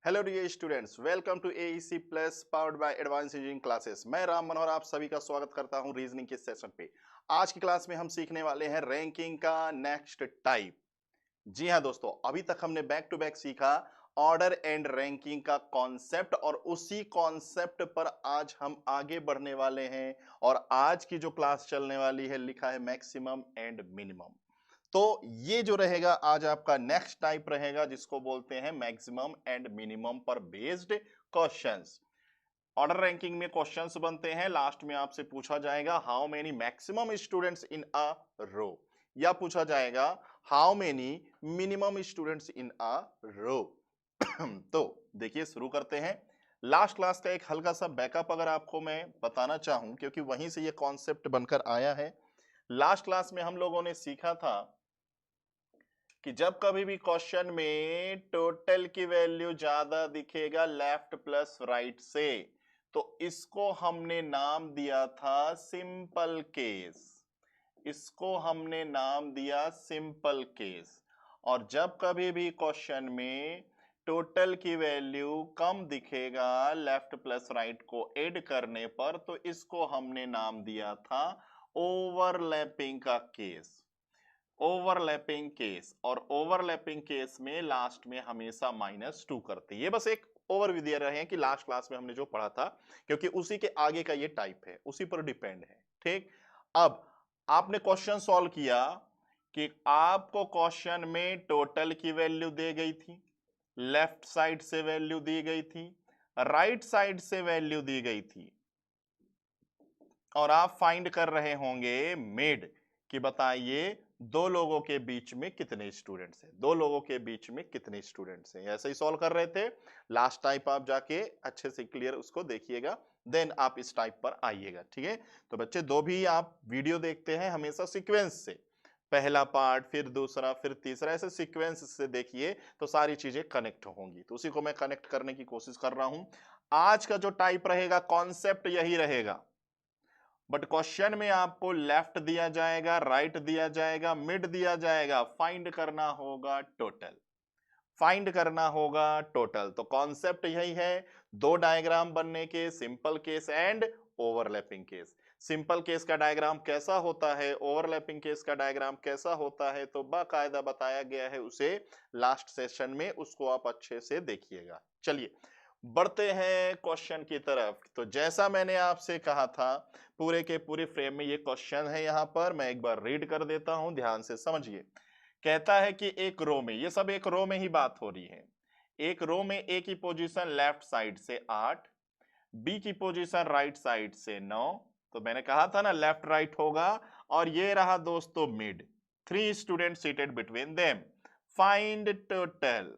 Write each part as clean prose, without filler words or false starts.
Hello dear students, welcome to AEC plus powered by advance engineering classes. मैं राम मनोहर आप सभी का स्वागत करता हूं रीजनिंग के सेशन पे। आज की क्लास में हम सीखने वाले हैं रैंकिंग का नेक्स्ट टाइप। जी हां दोस्तों, अभी तक हमने बैक टू बैक सीखा ऑर्डर एंड रैंकिंग का कॉन्सेप्ट और उसी कॉन्सेप्ट पर आज हम आगे बढ़ने वाले हैं। और आज की जो क्लास चलने वाली है लिखा है मैक्सिमम एंड मिनिमम। तो ये जो रहेगा आज आपका नेक्स्ट टाइप रहेगा जिसको बोलते हैं मैक्सिमम एंड मिनिमम पर बेस्ड क्वेश्चंस। ऑर्डर रैंकिंग में क्वेश्चंस बनते हैं, लास्ट में आपसे पूछा जाएगा how many maximum students in a row, या पूछा जाएगा how many minimum students in a row. तो देखिए शुरू करते हैं। लास्ट क्लास का एक हल्का सा बैकअप अगर आपको मैं बताना चाहूं, क्योंकि वहीं से ये कॉन्सेप्ट बनकर आया है। लास्ट क्लास में हम लोगों ने सीखा था कि जब कभी भी क्वेश्चन में टोटल की वैल्यू ज्यादा दिखेगा लेफ्ट प्लस राइट से, तो इसको हमने नाम दिया था सिंपल केस। इसको हमने नाम दिया सिंपल केस। और जब कभी भी क्वेश्चन में टोटल की वैल्यू कम दिखेगा लेफ्ट प्लस राइट को ऐड करने पर, तो इसको हमने नाम दिया था ओवरलैपिंग का केस। ओवरलैपिंग केस, और ओवरलैपिंग केस में लास्ट में हमेशा -2 करते हैं। ये बस एक ओवरव्यू दे रहे हैं कि लास्ट क्लास में हमने जो पढ़ा था, क्योंकि उसी के आगे का ये टाइप है, उसी पर डिपेंड है। ठीक, अब आपने क्वेश्चन सॉल्व किया कि आपको क्वेश्चन में टोटल की वैल्यू दी गई थी, लेफ्ट साइड से वैल्यू दी गई थी, राइट साइड से वैल्यू दी गई थी, और आप फाइंड कर रहे होंगे मिड कि बताइए दो लोगों के बीच में कितने स्टूडेंट्स हैं, दो लोगों के बीच में कितने स्टूडेंट्स हैं। ऐसे ही सॉल्व कर रहे थे। लास्ट टाइप आप जाके अच्छे से क्लियर उसको देखिएगा, देन आप इस टाइप पर आइएगा। ठीक है, तो बच्चे दो भी आप वीडियो देखते हैं हमेशा सीक्वेंस से, पहला पार्ट फिर दूसरा फिर तीसरा, ऐसे सीक्वेंस से देखिए तो सारी चीजें कनेक्ट होंगी। तो उसी को मैं कनेक्ट करने की कोशिश कर रहा हूं। आज का जो टाइप रहेगा कॉन्सेप्ट यही रहेगा, बट क्वेश्चन में आपको लेफ्ट दिया जाएगा, राइट दिया जाएगा, मिड दिया जाएगा, फाइंड करना होगा टोटल। फाइंड करना होगा टोटल। तो कॉन्सेप्ट यही है, दो डायग्राम बनने के, simple case and overlapping case. Simple case का डायग्राम कैसा होता है, ओवरलैपिंग केस का डायग्राम कैसा होता है, तो बाकायदा बताया गया है उसे लास्ट सेशन में, उसको आप अच्छे से देखिएगा। चलिए बढ़ते हैं क्वेश्चन की तरफ। तो जैसा मैंने आपसे कहा था, पूरे के पूरे फ्रेम में ये क्वेश्चन है। यहां पर मैं एक बार रीड कर देता हूं, ध्यान से समझिए। कहता है कि एक रो में, ये सब एक रो में ही बात हो रही है, एक रो में ए की पोजीशन लेफ्ट साइड से 8, बी की पोजीशन राइट साइड से 9। तो मैंने कहा था ना लेफ्ट राइट होगा। और ये रहा दोस्तों mid, 3 student seated between them, find total.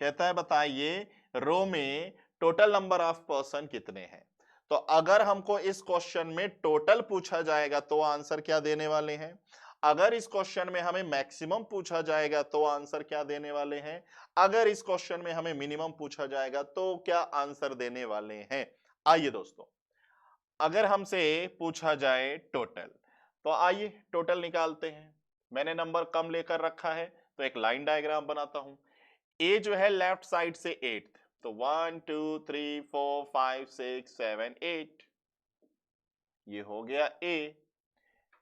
कहता है बताइए रो में टोटल नंबर ऑफ पर्सन कितने हैं। तो अगर हमको इस क्वेश्चन में टोटल पूछा जाएगा तो आंसर क्या देने वाले हैं, अगर इस क्वेश्चन में हमें मैक्सिमम पूछा जाएगा तो आंसर क्या देने वाले हैं, अगर इस क्वेश्चन में हमें मिनिमम पूछा जाएगा तो क्या आंसर देने वाले हैं। आइए दोस्तों, अगर हमसे पूछा जाए टोटल, तो आइए टोटल निकालते हैं। मैंने नंबर कम लेकर रखा है तो एक लाइन डायग्राम बनाता हूं। ए जो है लेफ्ट साइड से 8, तो 1 2 3 4 5 6 7 8, ये हो गया ए।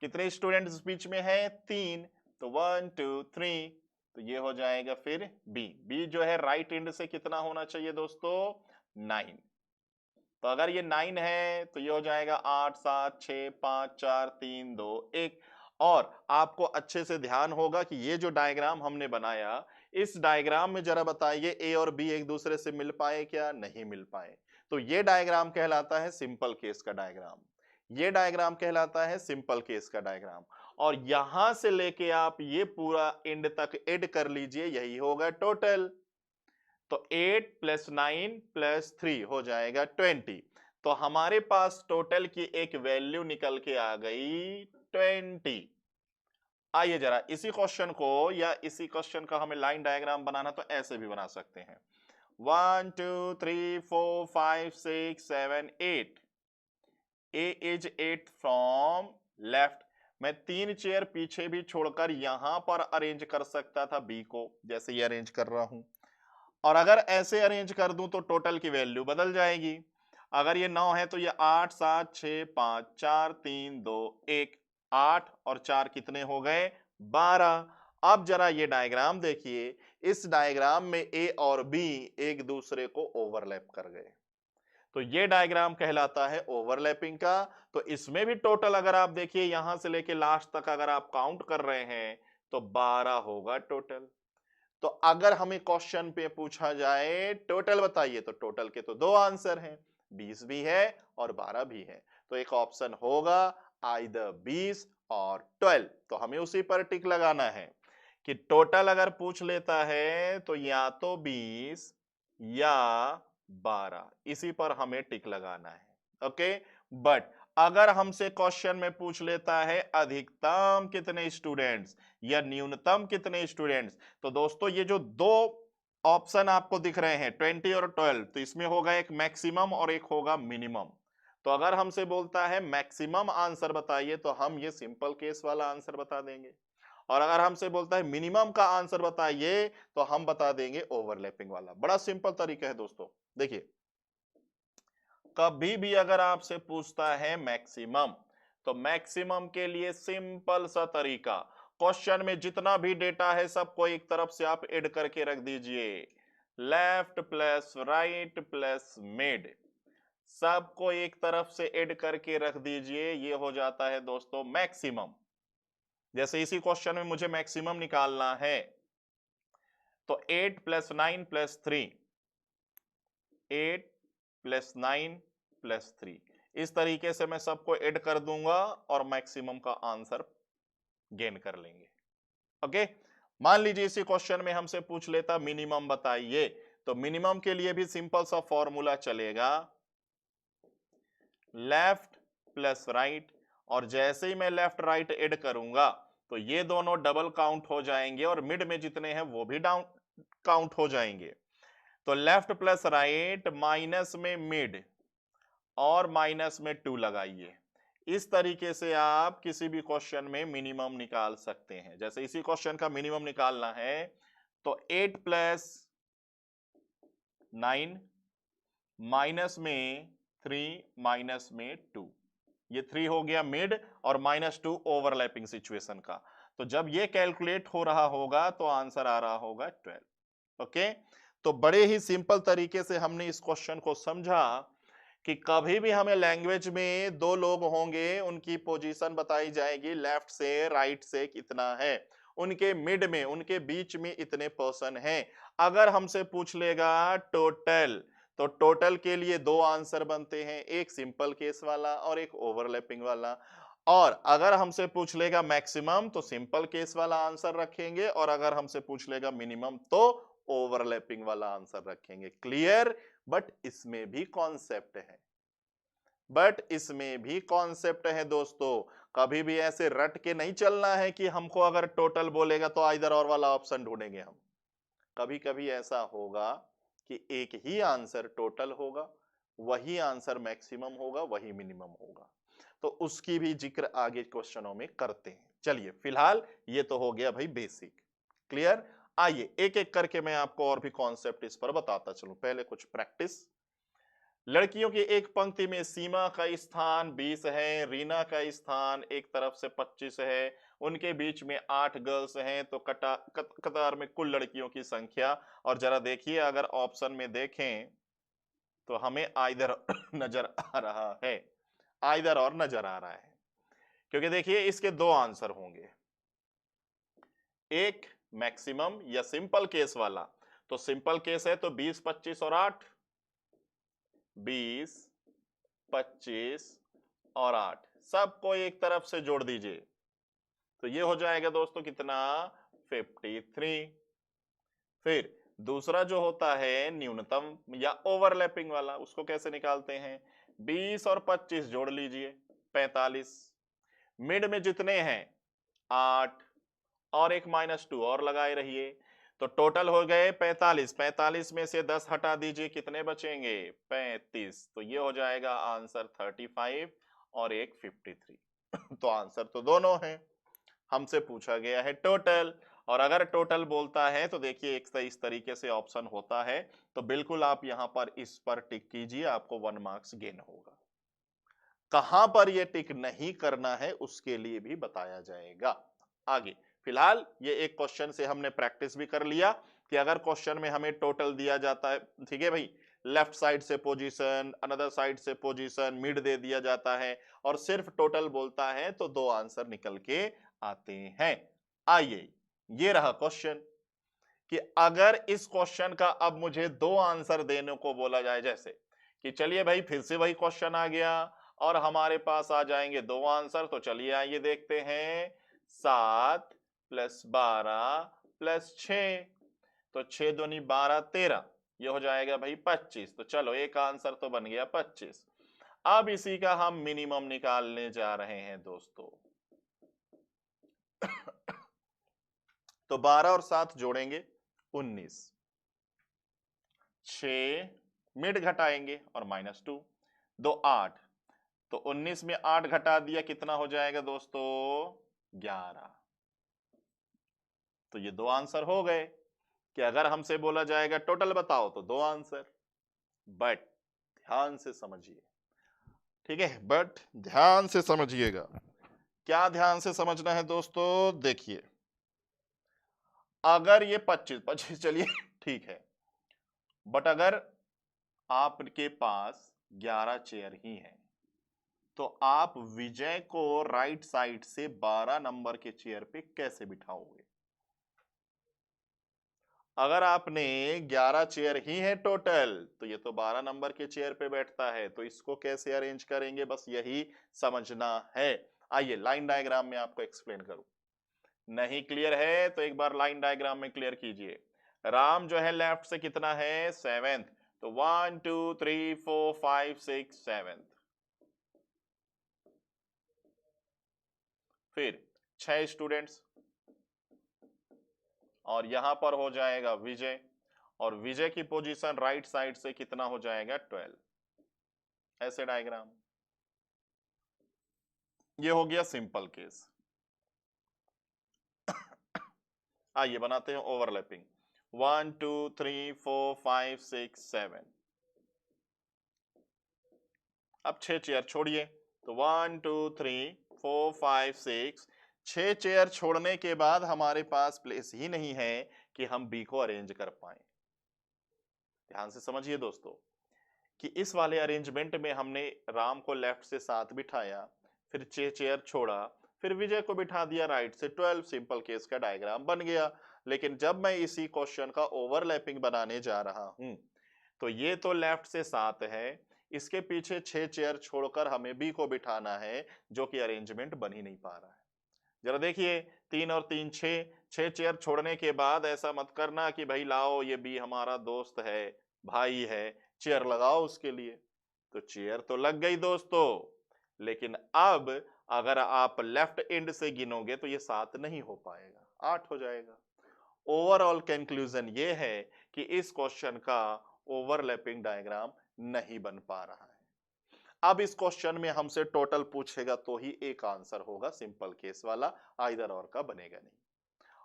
कितने स्टूडेंट्स बीच में है, 3, तो 1 2 3, तो ये हो जाएगा फिर बी। बी जो है राइट एंड से कितना होना चाहिए दोस्तों, 9। तो अगर ये 9 है तो ये हो जाएगा 8 7 6 5 4 3 2 1। और आपको अच्छे से ध्यान होगा कि ये जो डायग्राम हमने बनाया, इस डायग्राम में जरा बताइए ए और बी एक दूसरे से मिल पाए क्या, नहीं मिल पाए। तो ये डायग्राम कहलाता है सिंपल केस का डायग्राम। ये डायग्राम कहलाता है सिंपल केस का डायग्राम। और यहां से लेके आप ये पूरा एंड तक ऐड कर लीजिए, यही होगा टोटल। तो 8 प्लस 9 प्लस 3 हो जाएगा 20। तो हमारे पास टोटल की एक वैल्यू निकल के आ गई 20। आइए जरा इसी क्वेश्चन को, या इसी क्वेश्चन का हमें लाइन डायग्राम बनाना तो ऐसे भी बना सकते हैं। 1 2 3 4 5 6 7 8, ए इज 8 फ्रॉम लेफ्ट। मैं 3 चेयर पीछे भी छोड़कर यहां पर अरेंज कर सकता था बी को, जैसे ये अरेंज कर रहा हूं। और अगर ऐसे अरेंज कर दूं तो टोटल की वैल्यू बदल जाएगी। अगर ये 9 है तो ये 8 7 6 5 4 3 2 1, 8 और 4 कितने हो गए? 12। अब जरा ये डायग्राम देखिए, इस डायग्राम में ए और बी एक दूसरे को ओवरलैप कर गए, तो ये डायग्राम कहलाता है ओवरलैपिंग का। तो इसमें भी टोटल अगर आप देखिए यहां से लेके लास्ट तक अगर आप काउंट कर रहे हैं तो 12 होगा टोटल। तो अगर हमें क्वेश्चन पे पूछा जाए टोटल बताइए, तो टोटल के तो दो आंसर हैं, 20 भी है और 12 भी है। तो एक ऑप्शन होगा आइदर 20 और 12। तो हमें उसी पर टिक लगाना है कि टोटल अगर पूछ लेता है तो या तो 20 या 12, इसी पर हमें टिक लगाना है। ओके, बट अगर हमसे क्वेश्चन में पूछ लेता है अधिकतम कितने स्टूडेंट्स या न्यूनतम कितने स्टूडेंट्स, तो दोस्तों ये जो दो ऑप्शन आपको दिख रहे हैं 20 और 12, तो इसमें होगा एक मैक्सिमम और एक होगा मिनिमम। तो अगर हमसे बोलता है मैक्सिमम आंसर बताइए तो हम ये सिंपल केस वाला आंसर बता देंगे, और अगर हमसे बोलता है मिनिमम का आंसर बताइए तो हम बता देंगे ओवरलैपिंग वाला। बड़ा सिंपल तरीका है दोस्तों। देखिए, कभी भी अगर आपसे पूछता है मैक्सिमम, तो मैक्सिमम के लिए सिंपल सा तरीका, क्वेश्चन में जितना भी डेटा है सबको एक तरफ से आप ऐड करके रख दीजिए, left plus right plus mid, सबको एक तरफ से ऐड करके रख दीजिए, ये हो जाता है दोस्तों मैक्सिमम। जैसे इसी क्वेश्चन में मुझे मैक्सिमम निकालना है, तो 8 प्लस 9 प्लस 3, 8 प्लस 9 प्लस 3, इस तरीके से मैं सबको ऐड कर दूंगा और मैक्सिमम का आंसर गेन कर लेंगे। ओके, मान लीजिए इसी क्वेश्चन में हमसे पूछ लेता मिनिमम बताइए, तो मिनिमम के लिए भी सिंपल सा फॉर्मूला चलेगा, लेफ्ट प्लस राइट, और जैसे ही मैं लेफ्ट राइट ऐड करूंगा तो ये दोनों डबल काउंट हो जाएंगे और मिड में जितने हैं वो भी डाउन काउंट हो जाएंगे। तो लेफ्ट प्लस राइट माइनस में मिड और माइनस में 2 लगाइए। इस तरीके से आप किसी भी क्वेश्चन में मिनिमम निकाल सकते हैं। जैसे इसी क्वेश्चन का मिनिमम निकालना है, तो 8 प्लस 9 माइनस में 3 माइनस में 2, ये 3 हो गया मिड और -2 ओवरलैपिंग सिचुएशन का। तो जब ये कैलकुलेट हो रहा होगा तो आंसर आ रहा होगा 12। ओके, तो बड़े ही सिंपल तरीके से हमने इस क्वेश्चन को समझा कि कभी भी हमें लैंग्वेज में दो लोग होंगे, उनकी पोजीशन बताई जाएगी, लेफ्ट से राइट से कितना है, उनके मिड में उनके बीच में इतने पर्सन हैं। अगर हमसे पूछ लेगा टोटल, तो टोटल के लिए दो आंसर बनते हैं, एक सिंपल केस वाला और एक ओवरलैपिंग वाला। और अगर हमसे पूछ लेगा मैक्सिमम तो सिंपल केस वाला आंसर रखेंगे, और अगर हमसे पूछ लेगा मिनिमम तो ओवरलैपिंग वाला आंसर रखेंगे। क्लियर? बट इसमें भी कॉन्सेप्ट है, दोस्तों। कभी भी ऐसे रट के नहीं चलना है कि हमको अगर टोटल बोलेगा तो आइदर और वाला ऑप्शन ढूंढेंगे हम। कभी कभी ऐसा होगा कि एक ही आंसर टोटल होगा, वही आंसर मैक्सिमम होगा, वही मिनिमम होगा। तो उसकी भी जिक्र आगे क्वेश्चनों में करते हैं। चलिए, फिलहाल ये तो हो गया भाई बेसिक। क्लियर? आइए एक एक करके मैं आपको और भी कॉन्सेप्ट इस पर बताता चलूं। पहले कुछ प्रैक्टिस। लड़कियों की एक पंक्ति में सीमा का स्थान 20 है, रीना का स्थान एक तरफ से 25 है, उनके बीच में 8 गर्ल्स हैं, तो कतार में कुल लड़कियों की संख्या। और जरा देखिए, अगर ऑप्शन में देखें तो हमें आइदर नजर आ रहा है, आइदर और नजर आ रहा है, क्योंकि देखिए इसके दो आंसर होंगे, एक मैक्सिमम या सिंपल केस वाला। तो सिंपल केस है तो 20 25 और 8, 20 25 और 8 सबको एक तरफ से जोड़ दीजिए, तो ये हो जाएगा दोस्तों कितना? 53। फिर दूसरा जो होता है न्यूनतम या ओवरलैपिंग वाला, उसको कैसे निकालते हैं? 20 और 25 जोड़ लीजिए, 45। मिड में जितने हैं 8 और एक -2 और लगाए रहिए, तो टोटल हो गए 45। 45 में से 10 हटा दीजिए, कितने बचेंगे? 35। तो ये हो जाएगा आंसर 35 और एक 53। तो आंसर तो दोनों हैं, हमसे पूछा गया है टोटल। और अगर टोटल बोलता है तो देखिए एक इस तरीके से ऑप्शन होता है, तो बिल्कुल आप यहां पर इस पर टिक कीजिए, आपको 1 मार्क्स गेन होगा। कहां पर ये टिक नहीं करना है उसके लिए भी बताया जाएगा आगे। फिलहाल ये एक क्वेश्चन से हमने प्रैक्टिस भी कर लिया कि अगर क्वेश्चन में हमें टोटल दिया जाता है, ठीक है भाई, लेफ्ट साइड से पोजीशन, अनदर साइड से पोजीशन, मिड दे दिया जाता है और सिर्फ टोटल बोलता है तो दो आंसर निकल के आते हैं। आइए, ये रहा क्वेश्चन कि अगर इस क्वेश्चन का अब मुझे दो आंसर देने को बोला जाए, जैसे कि चलिए भाई फिर से वही क्वेश्चन आ गया और हमारे पास आ जाएंगे दो आंसर, तो चलिए आइए देखते हैं। 7 + 12 + 6, तो 6 दूनी 12 13, ये हो जाएगा भाई 25। तो चलो एक आंसर तो बन गया 25। अब इसी का हम मिनिमम निकालने जा रहे हैं दोस्तों। तो 12 और 7 जोड़ेंगे 19, 6 मिड घटाएंगे और -2, 2 8, तो 19 में 8 घटा दिया, कितना हो जाएगा दोस्तों? 11। तो ये दो आंसर हो गए कि अगर हमसे बोला जाएगा टोटल बताओ तो दो आंसर। बट ध्यान से समझिए, ठीक है, बट ध्यान से समझिएगा। क्या ध्यान से समझना है दोस्तों? देखिए, अगर ये 25 25 चलिए ठीक है, बट अगर आपके पास 11 चेयर ही है तो आप विजय को राइट साइड से 12 नंबर के चेयर पे कैसे बिठाओगे? अगर आपने 11 चेयर ही है टोटल तो ये तो 12 नंबर के चेयर पे बैठता है, तो इसको कैसे अरेंज करेंगे, बस यही समझना है। आइए लाइन डायग्राम में आपको एक्सप्लेन करूं। नहीं क्लियर है तो एक बार लाइन डायग्राम में क्लियर कीजिए। राम जो है लेफ्ट से कितना है? 7th, तो 1 2 3 4 5 6 7। फिर 6 स्टूडेंट्स और यहां पर हो जाएगा विजय, और विजय की पोजीशन राइट साइड से कितना हो जाएगा? 12। ऐसे डायग्राम, ये हो गया सिंपल केस। आइए बनाते हैं ओवरलैपिंग। 1 2 3 4 5 6 7। अब 6 चेयर छोड़िए, तो 1 2 3 4 5 6, 6 चेयर छोड़ने के बाद हमारे पास प्लेस ही नहीं है कि हम बी को अरेंज कर पाए। ध्यान से समझिए दोस्तों कि इस वाले अरेंजमेंट में हमने राम को लेफ्ट से 7 बिठाया, फिर 6 चेयर छोड़ा, फिर विजय को बिठा दिया राइट से 12। सिंपल केस का डायग्राम बन गया। लेकिन जब मैं इसी क्वेश्चन का ओवरलैपिंग बनाने जा रहा हूं, तो ये तो लेफ्ट से 7 है, इसके पीछे 6 चेयर छोड़कर हमें बी को बिठाना है, जो कि अरेंजमेंट बन ही नहीं पा रहा है। जरा देखिए, 3 और 3 6, 6 चेयर छोड़ने के बाद ऐसा मत करना कि भाई लाओ ये बी हमारा दोस्त है, भाई है, चेयर लगाओ उसके लिए। तो चेयर तो लग गई दोस्तों, लेकिन अब अगर आप लेफ्ट एंड से गिनोगे तो ये 7 नहीं हो पाएगा, 8 हो जाएगा। ओवरऑल कंक्लूजन ये है कि इस क्वेश्चन का ओवरलैपिंग डायग्राम नहीं बन पा रहा है। अब इस क्वेश्चन में हमसे टोटल पूछेगा तो ही एक आंसर होगा, सिंपल केस वाला, आइदर और का बनेगा नहीं।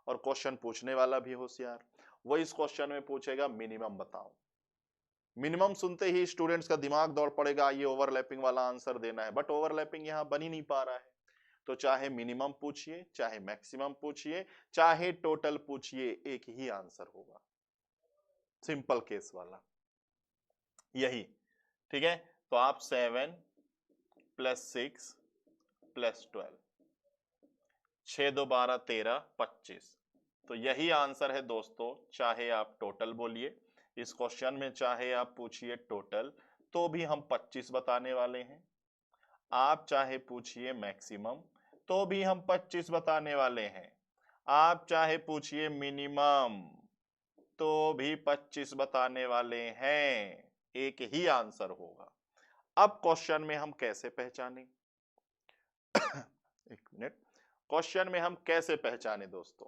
और क्वेश्चन पूछने वाला भी होशियार, वो इस क्वेश्चन में पूछेगा मिनिमम बताओ। मिनिमम सुनते ही स्टूडेंट्स का दिमाग दौड़ पड़ेगा, ये ओवरलैपिंग वाला आंसर देना है, बट ओवरलैपिंग यहां बन ही नहीं पा रहा है। तो चाहे मिनिमम पूछिए, चाहे मैक्सिमम पूछिए, चाहे टोटल पूछिए, एक ही आंसर होगा, सिंपल केस वाला, यही। ठीक है, तो आप 7 + 6 + 12, 6 2 12 13 25, तो यही आंसर है दोस्तों। चाहे आप टोटल बोलिए इस क्वेश्चन में, चाहे आप पूछिए टोटल, तो भी हम 25 बताने वाले हैं। आप चाहे पूछिए मैक्सिमम, तो भी हम 25 बताने वाले हैं। आप चाहे पूछिए मिनिमम, तो भी 25 बताने वाले हैं। एक ही आंसर होगा। अब क्वेश्चन में हम कैसे पहचानें? एक मिनट, क्वेश्चन में हम कैसे पहचाने दोस्तों?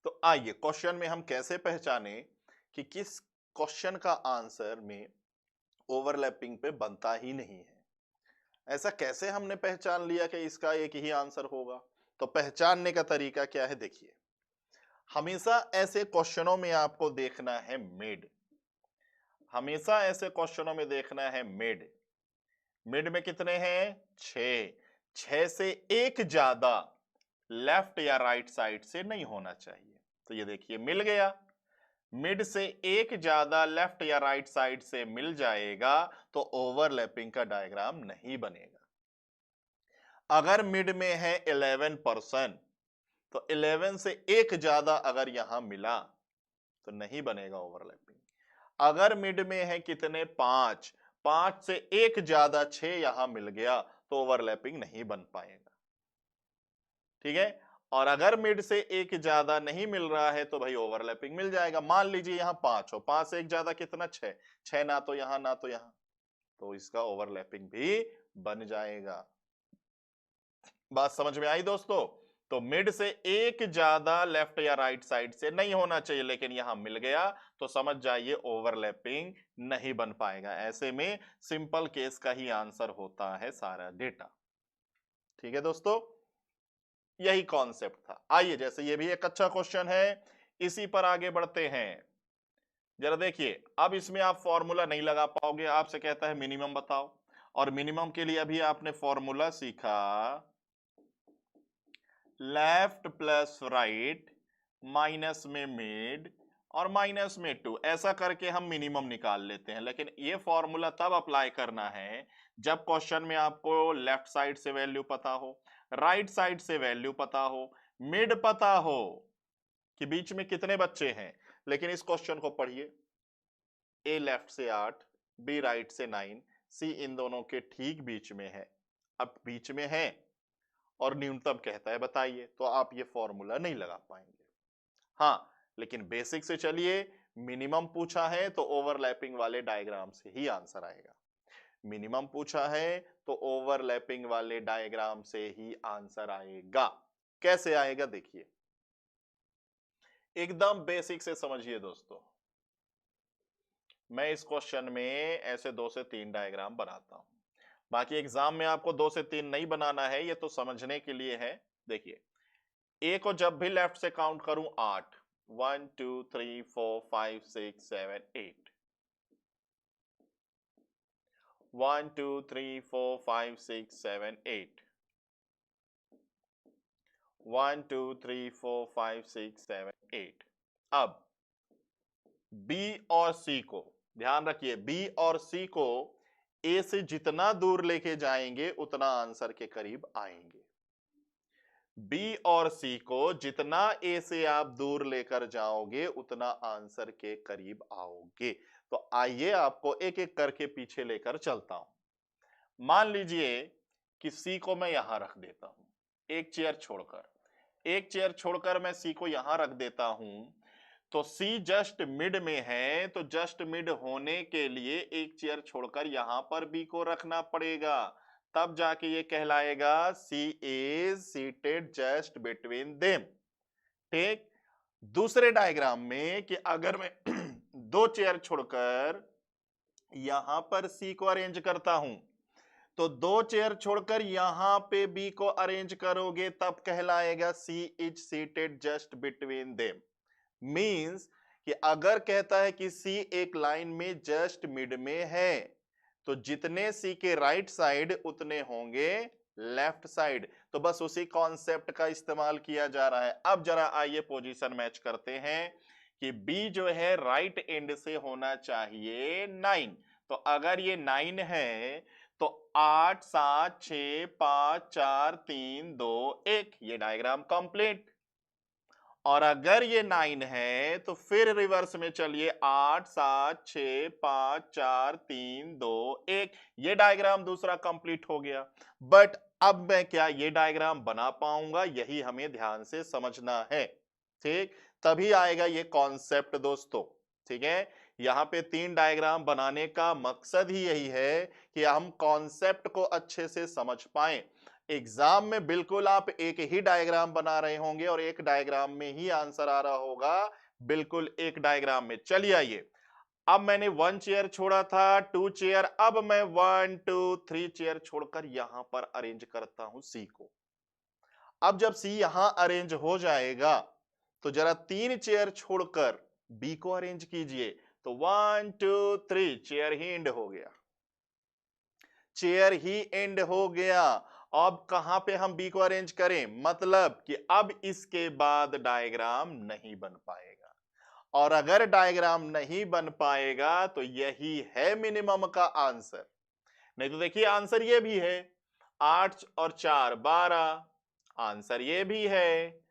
तो आइए क्वेश्चन में हम कैसे पहचाने कि किस क्वेश्चन का आंसर में ओवरलैपिंग पे बनता ही नहीं है। ऐसा कैसे हमने पहचान लिया कि इसका एक ही आंसर होगा? तो पहचानने का तरीका क्या है, देखिए। हमेशा ऐसे क्वेश्चनों में आपको देखना है मिड। हमेशा ऐसे क्वेश्चनों में देखना है मिड। मिड में कितने हैं? 6। 6 से एक ज्यादा लेफ्ट या राइट साइड से नहीं होना चाहिए। तो ये देखिए मिल गया। मिड से एक ज्यादा लेफ्ट या राइट साइड से मिल जाएगा तो ओवरलैपिंग का डायग्राम नहीं बनेगा। अगर मिड में है 11%, तो 11 से एक ज्यादा अगर यहां मिला तो नहीं बनेगा ओवरलैपिंग। अगर मिड में है कितने? 5। 5 से एक ज्यादा 6 यहां मिल गया तो ओवरलैपिंग नहीं बन पाएगा। ठीक है। और अगर मिड से एक ज्यादा नहीं मिल रहा है तो भाई ओवरलैपिंग मिल जाएगा। मान लीजिए यहां 5 हो, 5 से एक ज्यादा कितना? 6। 6 ना तो यहां ना तो यहां, तो इसका ओवरलैपिंग भी बन जाएगा। बात समझ में आई दोस्तों? तो मिड से एक ज्यादा लेफ्ट या राइट साइड से नहीं होना चाहिए, लेकिन यहां मिल गया तो समझ जाइए ओवरलैपिंग नहीं बन पाएगा। ऐसे में सिंपल केस का ही आंसर होता है सारा डेटा। ठीक है दोस्तों, यही कॉन्सेप्ट था। आइए, जैसे ये भी एक अच्छा क्वेश्चन है, इसी पर आगे बढ़ते हैं। जरा देखिए, अब इसमें आप फॉर्मूला नहीं लगा पाओगे। आपसे कहता है मिनिमम बताओ, और मिनिमम के लिए अभी आपने फॉर्मूला सीखा लेफ्ट प्लस राइट, माइनस में मिड और माइनस में 2। ऐसा करके हम मिनिमम निकाल लेते हैं। लेकिन ये फॉर्मूला तब अप्लाई करना है जब क्वेश्चन में आपको लेफ्ट साइड से वैल्यू पता हो, राइट साइड से वैल्यू पता हो, मिड पता हो कि बीच में कितने बच्चे हैं। लेकिन इस क्वेश्चन को पढ़िए, ए लेफ्ट से 8, बी राइट से 9, सी इन दोनों के ठीक बीच में है। अब बीच में है और न्यूनतम कहता है बताइए, तो आप ये फॉर्मूला नहीं लगा पाएंगे। हाँ, लेकिन बेसिक से चलिए, मिनिमम पूछा है तो ओवरलैपिंग वाले डायग्राम से ही आंसर आएगा। मिनिमम पूछा है तो ओवरलैपिंग वाले डायग्राम से ही आंसर आएगा। कैसे आएगा देखिए, एकदम बेसिक से समझिए दोस्तों। मैं इस क्वेश्चन में ऐसे 2 से 3 डायग्राम बनाता हूं। बाकी एग्जाम में आपको 2 से 3 नहीं बनाना है, ये तो समझने के लिए है। देखिए, ए को जब भी लेफ्ट से काउंट करूं 8, 1 2 3 4 5 6 7 8, 1 2 3 4 5 6 7 8, 1 2 3 4 5 6 7 8। अब बी और सी को ध्यान रखिए, बी और सी को ए से जितना दूर लेके जाएंगे उतना आंसर के करीब आएंगे। बी और सी को जितना ए से आप दूर लेकर जाओगे उतना आंसर के करीब आओगे। तो आइए आपको एक एक करके पीछे लेकर चलता हूं। मान लीजिए कि सी को मैं यहां रख देता हूं, एक चेयर छोड़कर मैं सी को यहां रख देता हूं। तो सी जस्ट मिड में है, तो जस्ट मिड होने के लिए एक चेयर छोड़कर यहां पर बी को रखना पड़ेगा, तब जाके ये कहलाएगा C is seated just between them. ठीक। दूसरे डायग्राम में कि अगर मैं 2 चेयर छोड़कर यहां पर सी को अरेंज करता हूं, तो 2 चेयर छोड़कर यहां पे बी को अरेंज करोगे तब कहलाएगा C is seated just between them. Means कि अगर कहता है कि सी एक लाइन में जस्ट मिड में है, तो जितने सी के राइट साइड उतने होंगे लेफ्ट साइड। तो बस उसी कॉन्सेप्ट का इस्तेमाल किया जा रहा है। अब जरा आइए पोजीशन मैच करते हैं कि बी जो है राइट एंड से होना चाहिए 9। तो अगर ये 9 है तो 8 7 6 5 4 3 2 1, ये डायग्राम कंप्लीट। और अगर ये 9 है तो फिर रिवर्स में चलिए, 8 7 6 5 4 3 2 1, ये डायग्राम दूसरा कंप्लीट हो गया। बट अब मैं क्या ये डायग्राम बना पाऊंगा? यही हमें ध्यान से समझना है। ठीक, तभी आएगा ये कॉन्सेप्ट दोस्तों। ठीक है, यहाँ पे 3 डायग्राम बनाने का मकसद ही यही है कि हम कॉन्सेप्ट को अच्छे से समझ पाएं। एग्जाम में बिल्कुल आप एक ही डायग्राम बना रहे होंगे और एक डायग्राम में ही आंसर आ रहा होगा, बिल्कुल एक डायग्राम में। चलिए आइए, अब मैंने 1 चेयर छोड़ा था, 2 चेयर, अब मैं 1 2 3 चेयर छोड़कर यहां पर अरेंज करता हूं सी को। अब जब सी यहां अरेंज हो जाएगा तो जरा 3 चेयर छोड़कर बी को अरेंज कीजिए। तो 1 2 3 चेयर ही एंड हो गया, चेयर ही एंड हो गया। अब कहां पे हम बी को अरेंज करें, मतलब कि अब इसके बाद डायग्राम नहीं बन पाएगा, और अगर डायग्राम नहीं बन पाएगा तो यही है मिनिमम का आंसर। नहीं तो देखिए आंसर ये भी है, 8 और 4 12, आंसर ये भी है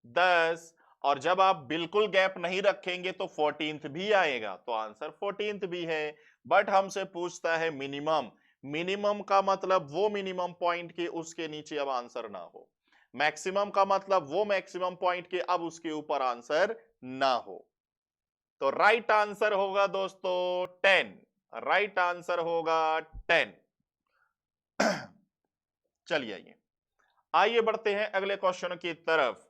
10, और जब आप बिल्कुल गैप नहीं रखेंगे तो 14th भी आएगा, तो आंसर 14th भी है। बट हमसे पूछता है मिनिमम, मिनिमम का मतलब वो मिनिमम पॉइंट के उसके नीचे अब आंसर ना हो, मैक्सिमम का मतलब वो मैक्सिमम पॉइंट के अब उसके ऊपर आंसर ना हो। तो राइट आंसर होगा दोस्तों 10, राइट आंसर होगा 10। चलिए आइए, आइए बढ़ते हैं अगले क्वेश्चन की तरफ।